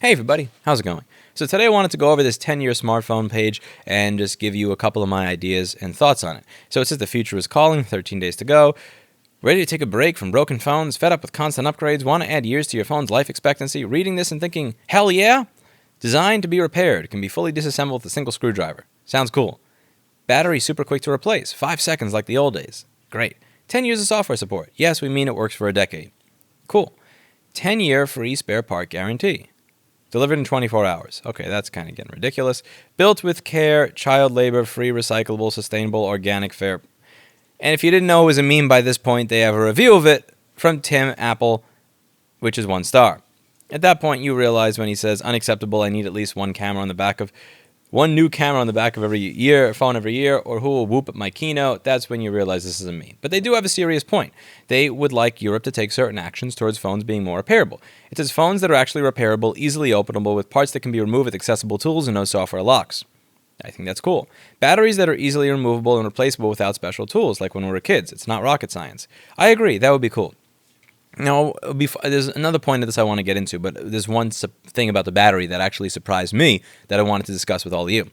Hey everybody, how's it going? So today I wanted to go over this 10-year smartphone page and just give you a couple of my ideas and thoughts on it. So it says the future is calling, 13 days to go. Ready to take a break from broken phones, fed up with constant upgrades, want to add years to your phone's life expectancy, reading this and thinking, hell yeah? Designed to be repaired, can be fully disassembled with a single screwdriver. Sounds cool. Battery super quick to replace, 5 seconds like the old days. Great. 10 years of software support. Yes, we mean it works for a decade. Cool. 10-year free spare part guarantee. Delivered in 24 hours. Okay, that's kind of getting ridiculous. Built with care, child labor, free, recyclable, sustainable, organic, fair. And if you didn't know it was a meme by this point, they have a review of it from Tim Apple, which is 1 star. At that point, you realize when he says, unacceptable, I need at least one new camera on the back of phone every year, or who will whoop at my keynote, that's when you realize this is a meme. But they do have a serious point. They would like Europe to take certain actions towards phones being more repairable. It says phones that are actually repairable, easily openable, with parts that can be removed with accessible tools and no software locks. I think that's cool. Batteries that are easily removable and replaceable without special tools, like when we were kids. It's not rocket science. I agree, that would be cool. Now, there's another point of this I want to get into, but there's one thing about the battery that actually surprised me that I wanted to discuss with all of you.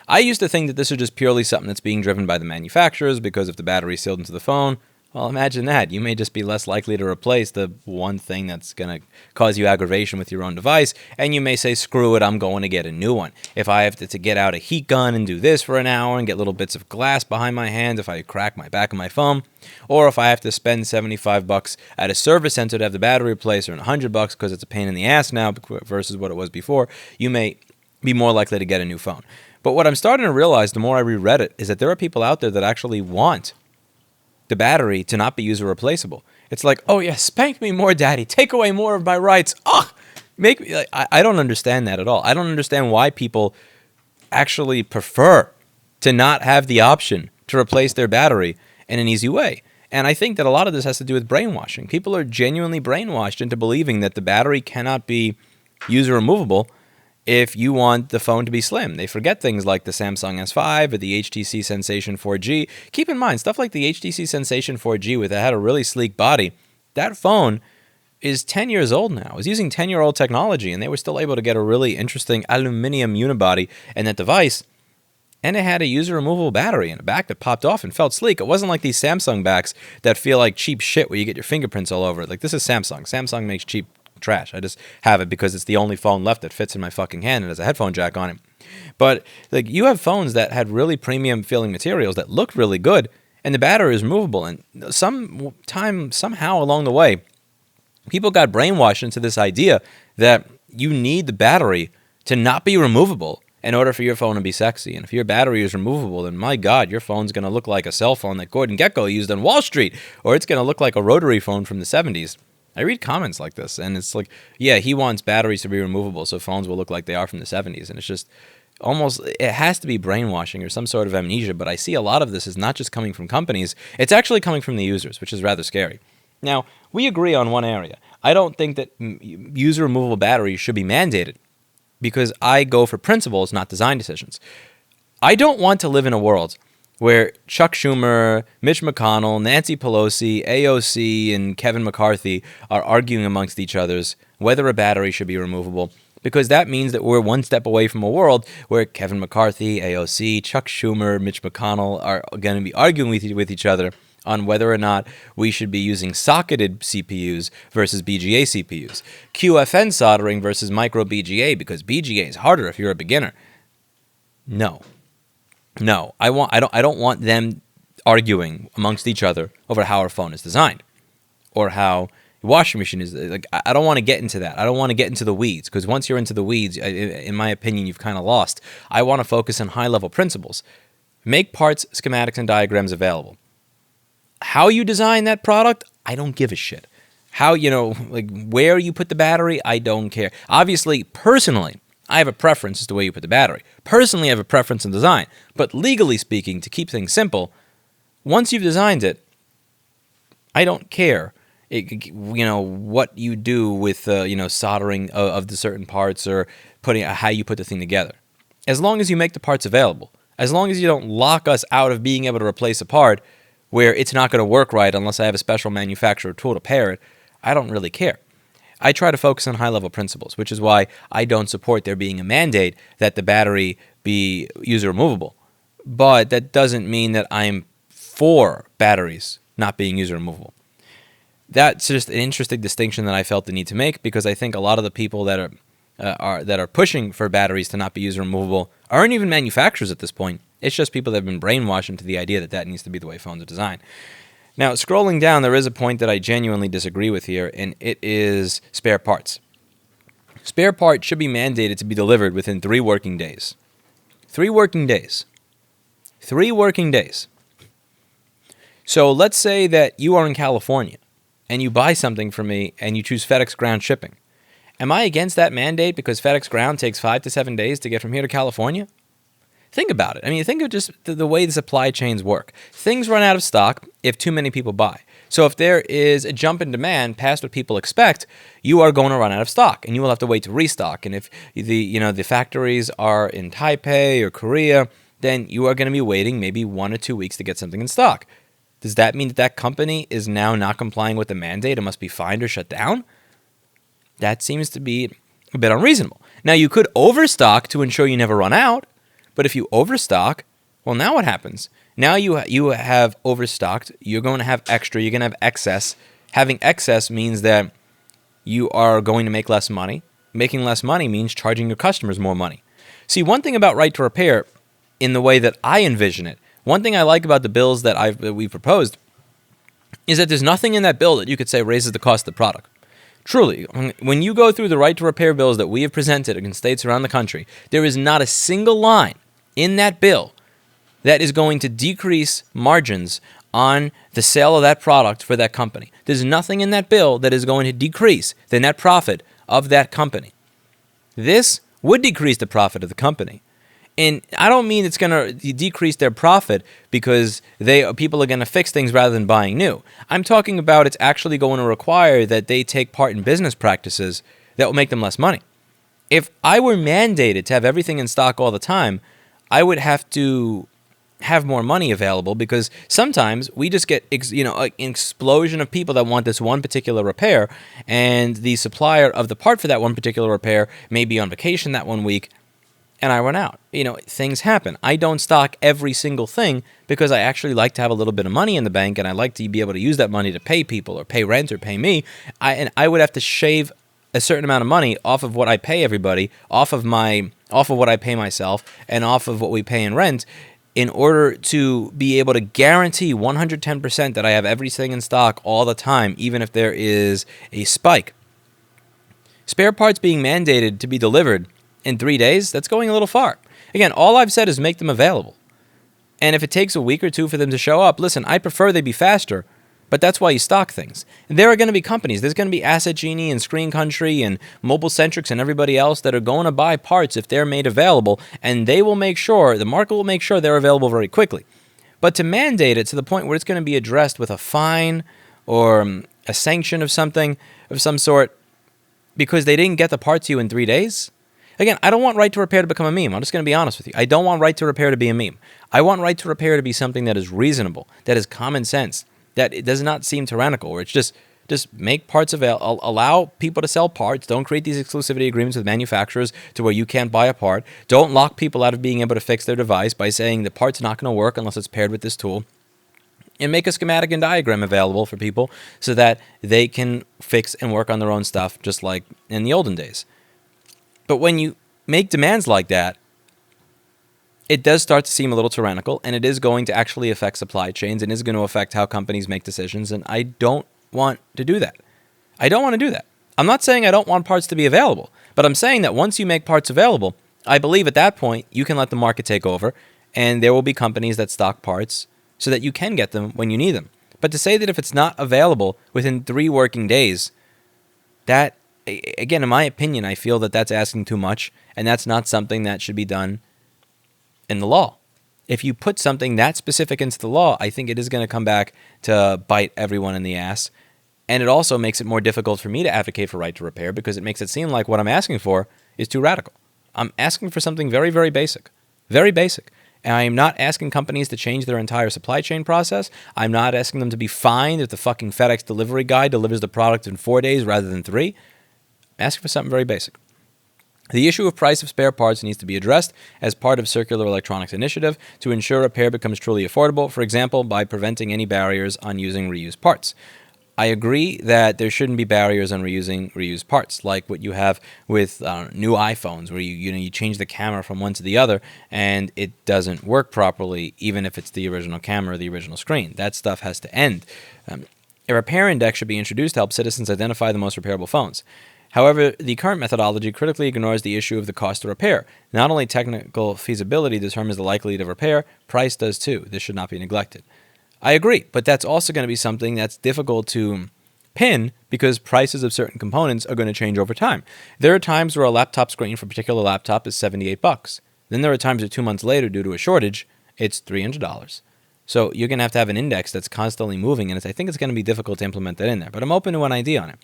I used to think that this was just purely something that's being driven by the manufacturers, because if the battery is sealed into the phone, well, imagine that. You may just be less likely to replace the one thing that's going to cause you aggravation with your own device, and you may say, screw it, I'm going to get a new one. If I have to get out a heat gun and do this for an hour and get little bits of glass behind my hand, if I crack my back of my phone, or if I have to spend $75 at a service center to have the battery replaced, or $100 because it's a pain in the ass now versus what it was before, you may be more likely to get a new phone. But what I'm starting to realize the more I reread it is that there are people out there that actually want the battery to not be user replaceable. It's like, oh yeah, spank me more, daddy. Take away more of my rights. Make me. Like, I don't understand that at all. I don't understand why people actually prefer to not have the option to replace their battery in an easy way. And I think that a lot of this has to do with brainwashing. People are genuinely brainwashed into believing that the battery cannot be user removable if you want the phone to be slim. They forget things like the Samsung S5 or the HTC Sensation 4G. Keep in mind, stuff like the HTC Sensation 4G that had a really sleek body, that phone is 10 years old now. It was using 10-year-old technology, and they were still able to get a really interesting aluminum unibody in that device, and it had a user-removable battery and a back that popped off and felt sleek. It wasn't like these Samsung backs that feel like cheap shit where you get your fingerprints all over it. Like, this is Samsung. Samsung makes cheap trash. I just have it because it's the only phone left that fits in my fucking hand and has a headphone jack on it. But like, you have phones that had really premium feeling materials that looked really good, and the battery is removable. And somehow along the way, people got brainwashed into this idea that you need the battery to not be removable in order for your phone to be sexy. And if your battery is removable, then my God, your phone's going to look like a cell phone that Gordon Gekko used on Wall Street, or it's going to look like a rotary phone from the 70s. I read comments like this, and it's like, yeah, he wants batteries to be removable so phones will look like they are from the 70s. And it's just almost, it has to be brainwashing or some sort of amnesia. But I see a lot of this is not just coming from companies, it's actually coming from the users, which is rather scary. Now, we agree on one area. I don't think that user removable batteries should be mandated, because I go for principles, not design decisions. I don't want to live in a world where Chuck Schumer, Mitch McConnell, Nancy Pelosi, AOC, and Kevin McCarthy are arguing amongst each other whether a battery should be removable, because that means that we're one step away from a world where Kevin McCarthy, AOC, Chuck Schumer, Mitch McConnell are going to be arguing with each other on whether or not we should be using socketed CPUs versus BGA CPUs, QFN soldering versus micro BGA, because BGA is harder if you're a beginner. No, I don't want them arguing amongst each other over how our phone is designed or how the washing machine is. Like, I don't want to get into that. I don't want to get into the weeds, because once you're into the weeds, in my opinion, you've kind of lost. I want to focus on high-level principles. Make parts, schematics, and diagrams available. How you design that product, I don't give a shit. How, like where you put the battery, I don't care. Obviously, personally, I have a preference as to where you put the battery. Personally, I have a preference in design. But legally speaking, to keep things simple, once you've designed it, I don't care, what you do with, soldering of the certain parts or how you put the thing together. As long as you make the parts available, as long as you don't lock us out of being able to replace a part where it's not going to work right unless I have a special manufacturer tool to pair it, I don't really care. I try to focus on high-level principles, which is why I don't support there being a mandate that the battery be user removable. But that doesn't mean that I'm for batteries not being user removable. That's just an interesting distinction that I felt the need to make, because I think a lot of the people that are pushing for batteries to not be user removable aren't even manufacturers at this point. It's just people that have been brainwashed into the idea that that needs to be the way phones are designed. Now, scrolling down, there is a point that I genuinely disagree with here, and it is spare parts. Spare parts should be mandated to be delivered within 3 working days. 3 working days. 3 working days. So let's say that you are in California and you buy something from me and you choose FedEx Ground shipping. Am I against that mandate because FedEx Ground takes 5 to 7 days to get from here to California? Think about it. I mean, think of just the way the supply chains work. Things run out of stock if too many people buy. So if there is a jump in demand past what people expect, you are going to run out of stock, and you will have to wait to restock. And if the factories are in Taipei or Korea, then you are going to be waiting maybe 1 or 2 weeks to get something in stock. Does that mean that that company is now not complying with the mandate and must be fined or shut down? That seems to be a bit unreasonable. Now, you could overstock to ensure you never run out, but if you overstock, well, now what happens? Now you have overstocked, you're going to have extra, you're going to have excess. Having excess means that you are going to make less money. Making less money means charging your customers more money. See, one thing about right to repair, in the way that I envision it, one thing I like about the bills that we've proposed is that there's nothing in that bill that you could say raises the cost of the product. Truly, when you go through the right to repair bills that we have presented in states around the country, there is not a single line in that bill that is going to decrease margins on the sale of that product for that company. There's nothing in that bill that is going to decrease the net profit of that company. This would decrease the profit of the company. And I don't mean it's going to decrease their profit because people are going to fix things rather than buying new. I'm talking about it's actually going to require that they take part in business practices that will make them less money. If I were mandated to have everything in stock all the time, I would have to have more money available, because sometimes we just get an explosion of people that want this one particular repair, and the supplier of the part for that one particular repair may be on vacation that one week, and I run out. Things happen. I don't stock every single thing because I actually like to have a little bit of money in the bank, and I like to be able to use that money to pay people or pay rent or pay me. I would have to shave a certain amount of money off of what I pay everybody, off of what I pay myself, and off of what we pay in rent, in order to be able to guarantee 110% that I have everything in stock all the time, even if there is a spike. Spare parts being mandated to be delivered in 3 days, that's going a little far. Again, all I've said is make them available. And if it takes a week or 2 for them to show up, listen, I prefer they be faster, but that's why you stock things. And there are going to be companies, there's going to be Asset Genie and Screen Country and Mobile Centrics and everybody else that are going to buy parts if they're made available, and they will make sure, the market will make sure they're available very quickly. But to mandate it to the point where it's going to be addressed with a fine or a sanction of some sort because they didn't get the part to you in 3 days. Again, I don't want right to repair to become a meme. I'm just going to be honest with you. I don't want right to repair to be a meme. I want right to repair to be something that is reasonable, that is common sense, that it does not seem tyrannical, where it's just make parts available, allow people to sell parts. Don't create these exclusivity agreements with manufacturers to where you can't buy a part. Don't lock people out of being able to fix their device by saying the part's not going to work unless it's paired with this tool. And make a schematic and diagram available for people so that they can fix and work on their own stuff just like in the olden days. But when you make demands like that, it does start to seem a little tyrannical, and it is going to actually affect supply chains and is going to affect how companies make decisions, and I don't want to do that. I don't want to do that. I'm not saying I don't want parts to be available, but I'm saying that once you make parts available, I believe at that point you can let the market take over, and there will be companies that stock parts so that you can get them when you need them. But to say that if it's not available within 3 working days, that, again, in my opinion, I feel that that's asking too much, and that's not something that should be done in the law. If you put something that specific into the law, I think it is going to come back to bite everyone in the ass. And it also makes it more difficult for me to advocate for right to repair because it makes it seem like what I'm asking for is too radical. I'm asking for something very, very basic. Very basic. And I am not asking companies to change their entire supply chain process. I'm not asking them to be fined if the fucking FedEx delivery guy delivers the product in 4 days rather than 3. Asking for something very basic. The issue of price of spare parts needs to be addressed as part of Circular Electronics Initiative to ensure repair becomes truly affordable, for example, by preventing any barriers on using reused parts. I agree that there shouldn't be barriers on reusing reused parts, like what you have with new iPhones, where you change the camera from one to the other and it doesn't work properly, even if it's the original camera or the original screen. That stuff has to end. A repair index should be introduced to help citizens identify the most repairable phones. However, the current methodology critically ignores the issue of the cost to repair. Not only technical feasibility determines the likelihood of repair, price does too. This should not be neglected. I agree, but that's also going to be something that's difficult to pin because prices of certain components are going to change over time. There are times where a laptop screen for a particular laptop is $78. Then there are times where 2 months later, due to a shortage, it's $300. So you're going to have an index that's constantly moving, and I think it's going to be difficult to implement that in there. But I'm open to an idea on it.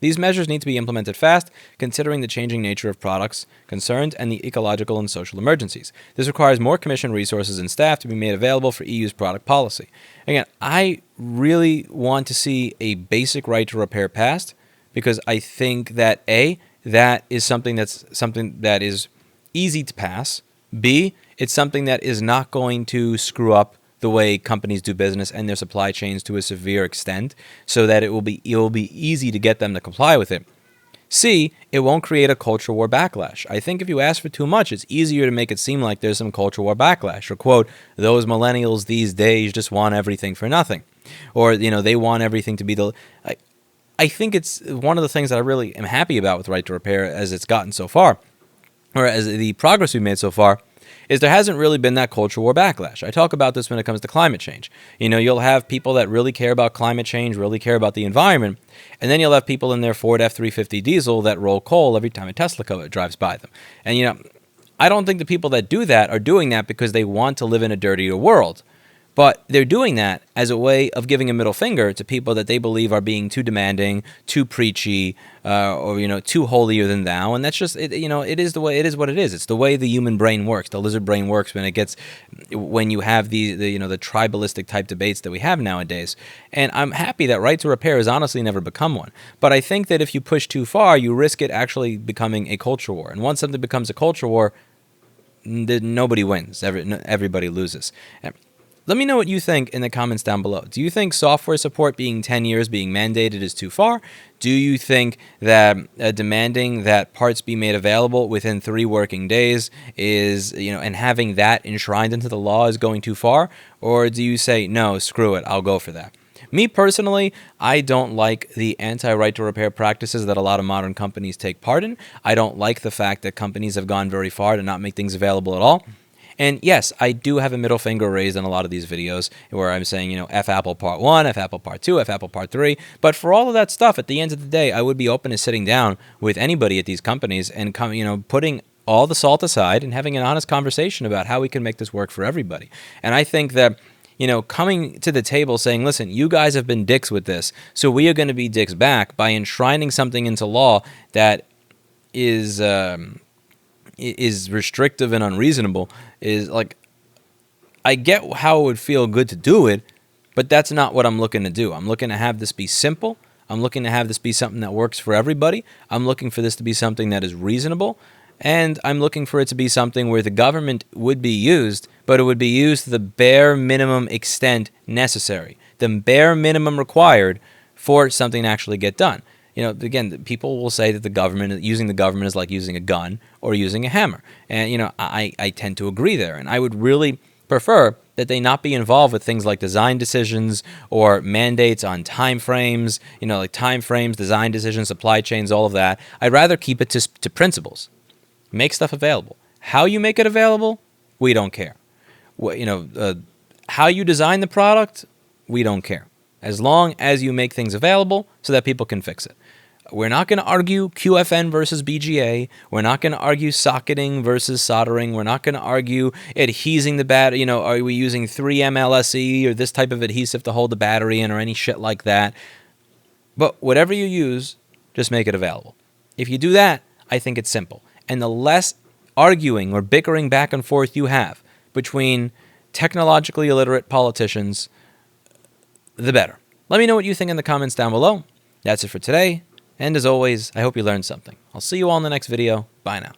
These measures need to be implemented fast, considering the changing nature of products concerned and the ecological and social emergencies. This requires more commission resources and staff to be made available for EU's product policy. Again, I really want to see a basic right to repair passed because I think that A, that is something that is easy to pass. B, it's something that is not going to screw up the way companies do business and their supply chains to a severe extent, so that it will be easy to get them to comply with it. C, it won't create a culture war backlash. I think if you ask for too much, it's easier to make it seem like there's some culture war backlash, or quote, those millennials these days just want everything for nothing, or they want everything to be the. I think it's one of the things that I really am happy about with Right to Repair as it's gotten so far, or as the progress we've made so far, is there hasn't really been that culture war backlash. I talk about this when it comes to climate change. You'll have people that really care about climate change, really care about the environment, and then you'll have people in their Ford F-350 diesel that roll coal every time a Tesla drives by them. And, I don't think the people that do that are doing that because they want to live in a dirtier world. But they're doing that as a way of giving a middle finger to people that they believe are being too demanding, too preachy, or too holier than thou. And that's just it. It is the way. It is what it is. It's the way the human brain works. The lizard brain works when you have the tribalistic type debates that we have nowadays. And I'm happy that Right to Repair has honestly never become one. But I think that if you push too far, you risk it actually becoming a culture war. And once something becomes a culture war, nobody wins. Everybody loses. Let me know what you think in the comments down below. Do you think software support being 10 years being mandated is too far? Do you think that demanding that parts be made available within 3 working days is, and having that enshrined into the law is going too far? Or do you say, no, screw it, I'll go for that? Me personally, I don't like the anti-right to repair practices that a lot of modern companies take part in. I don't like the fact that companies have gone very far to not make things available at all. And yes, I do have a middle finger raised on a lot of these videos where I'm saying, F Apple Part 1, F Apple Part 2, F Apple Part 3. But for all of that stuff, at the end of the day, I would be open to sitting down with anybody at these companies and putting all the salt aside and having an honest conversation about how we can make this work for everybody. And I think that, coming to the table saying, listen, you guys have been dicks with this, so we are going to be dicks back by enshrining something into law that is restrictive and unreasonable is like, I get how it would feel good to do it, but that's not what I'm looking to do. I'm looking to have this be simple. I'm looking to have this be something that works for everybody. I'm looking for this to be something that is reasonable. And I'm looking for it to be something where the government would be used, but it would be used to the bare minimum extent necessary, the bare minimum required for something to actually get done. Again, people will say that using the government is like using a gun or using a hammer. And, I tend to agree there. And I would really prefer that they not be involved with things like design decisions or mandates on time frames, like time frames, design decisions, supply chains, all of that. I'd rather keep it to principles. Make stuff available. How you make it available, we don't care. How you design the product, we don't care. As long as you make things available so that people can fix it. We're not going to argue QFN versus BGA. We're not going to argue socketing versus soldering. We're not going to argue adhesing the battery. Are we using 3M LSE or this type of adhesive to hold the battery in or any shit like that? But whatever you use, just make it available. If you do that, I think it's simple. And the less arguing or bickering back and forth you have between technologically illiterate politicians, the better. Let me know what you think in the comments down below. That's it for today. And as always, I hope you learned something. I'll see you all in the next video. Bye now.